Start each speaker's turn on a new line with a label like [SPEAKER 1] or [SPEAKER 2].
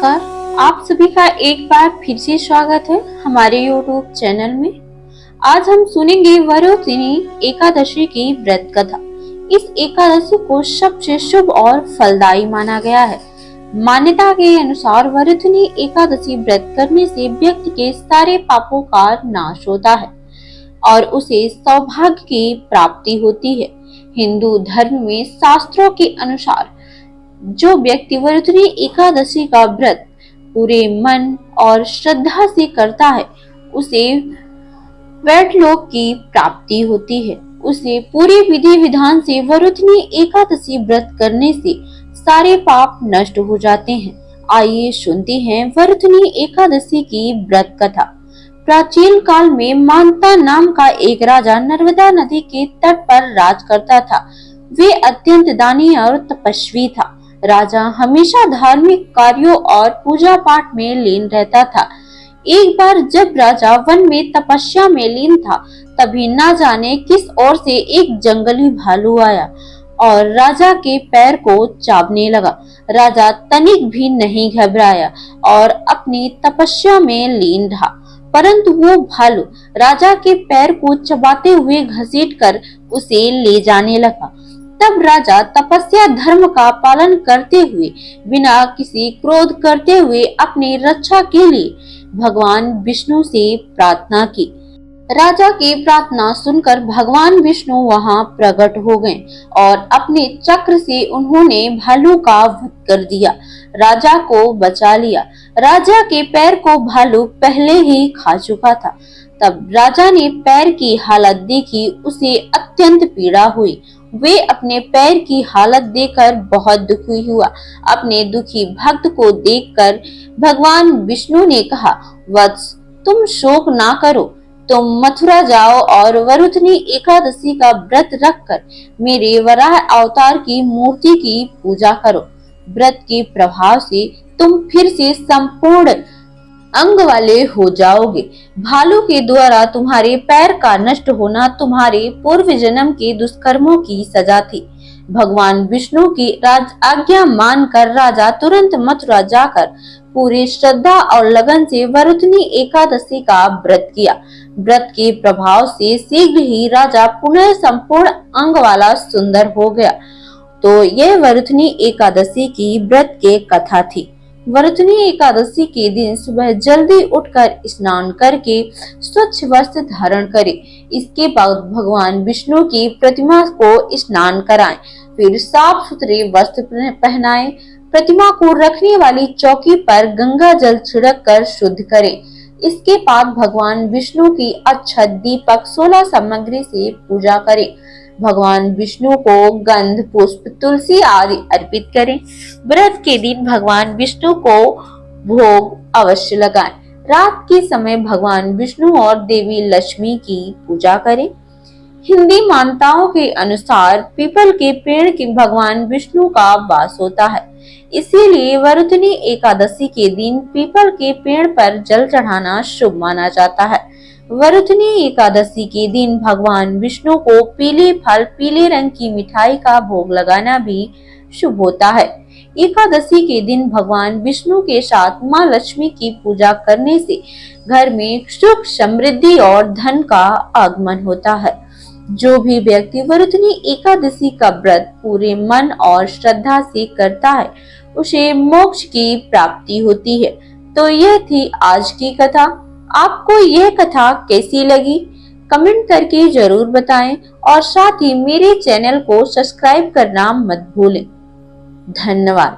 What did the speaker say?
[SPEAKER 1] नमस्कार। आप सभी का एक बार फिर से स्वागत है हमारे YouTube चैनल में। आज हम सुनेंगे वरुथिनी एकादशी की व्रत कथा। इस एकादशी को सबसे शुभ और फलदायी माना गया है। मान्यता के अनुसार वरुथिनी एकादशी व्रत करने से व्यक्ति के सारे पापों का नाश होता है और उसे सौभाग्य की प्राप्ति होती है। हिंदू धर्म में शास्त्रों के अनुसार जो व्यक्ति वरुथिनी एकादशी का व्रत पूरे मन और श्रद्धा से करता है उसे वैष्णलोक की प्राप्ति होती है। उसे पूरी विधि विधान से वरुथिनी एकादशी व्रत करने से सारे पाप नष्ट हो जाते हैं। आइए सुनते हैं वरुथिनी एकादशी की व्रत कथा। प्राचीन काल में मानता नाम का एक राजा नर्मदा नदी के तट पर राज करता था। वे अत्यंत दानी और तपस्वी था। राजा हमेशा धार्मिक कार्यों और पूजा पाठ में लीन रहता था। एक बार जब राजा वन में तपस्या में लीन था, तभी ना जाने किस ओर से एक जंगली भालू आया और राजा के पैर को चाबने लगा। राजा तनिक भी नहीं घबराया और अपनी तपस्या में लीन रहा, परंतु वो भालू राजा के पैर को चबाते हुए घसीटकर उसे ले जाने लगा। तब राजा तपस्या धर्म का पालन करते हुए बिना किसी क्रोध करते हुए अपनी रक्षा के लिए भगवान विष्णु से प्रार्थना की। राजा की प्रार्थना सुनकर भगवान विष्णु वहां प्रकट हो गए और अपने चक्र से उन्होंने भालू का वध कर दिया। राजा को बचा लिया। राजा के पैर को भालू पहले ही खा चुका था। तब राजा ने पैर की हालत देखी, उसे अत्यंत पीड़ा हुई। वे अपने पैर की हालत देखकर बहुत दुखी हुआ। अपने दुखी भक्त को देखकर भगवान विष्णु ने कहा, वत्स, तुम शोक ना करो, तुम मथुरा जाओ और वरुथिनी एकादशी का व्रत रखकर मेरे वराह अवतार की मूर्ति की पूजा करो। व्रत के प्रभाव से तुम फिर से संपूर्ण अंग वाले हो जाओगे। भालू के द्वारा तुम्हारे पैर का नष्ट होना तुम्हारे पूर्व जन्म के दुष्कर्मों की सजा थी। भगवान विष्णु की आज्ञा मानकर राजा तुरंत मथुरा जाकर पूरी श्रद्धा और लगन से वरुथिनी एकादशी का व्रत किया। व्रत के प्रभाव से शीघ्र ही राजा पुनः संपूर्ण अंग वाला सुंदर हो गया। तो यह वरुथिनी एकादशी की व्रत के कथा थी। वरुथिनी एकादशी के दिन सुबह जल्दी उठकर स्नान करके स्वच्छ वस्त्र धारण करें। इसके बाद भगवान विष्णु की प्रतिमा को स्नान कराएं, फिर साफ सुथरे वस्त्र पहनाएं। प्रतिमा को रखने वाली चौकी पर गंगा जल छिड़क कर शुद्ध करें। इसके बाद भगवान विष्णु की अक्षत, दीपक, 16 सामग्री से पूजा करें। भगवान विष्णु को गंध, पुष्प, तुलसी आदि अर्पित करें। व्रत के दिन भगवान विष्णु को भोग अवश्य लगाएं। रात के समय भगवान विष्णु और देवी लक्ष्मी की पूजा करें। हिंदी मान्यताओं के अनुसार पीपल के पेड़ के भगवान विष्णु का वास होता है, इसीलिए वरुथिनी एकादशी के दिन पीपल के पेड़ पर जल चढ़ाना शुभ माना जाता है। वरुथिनी एकादशी के दिन भगवान विष्णु को पीले फल, पीले रंग की मिठाई का भोग लगाना भी शुभ होता है। एकादशी के दिन भगवान विष्णु के साथ माँ लक्ष्मी की पूजा करने से घर में सुख, समृद्धि और धन का आगमन होता है। जो भी व्यक्ति वरुथिनी एकादशी का व्रत पूरे मन और श्रद्धा से करता है, उसे मोक्ष की प्राप्ति होती है। तो यह थी आज की कथा। आपको यह कथा कैसी लगी कमेंट करके जरूर बताएं और साथ ही मेरे चैनल को सब्सक्राइब करना मत भूलें। धन्यवाद।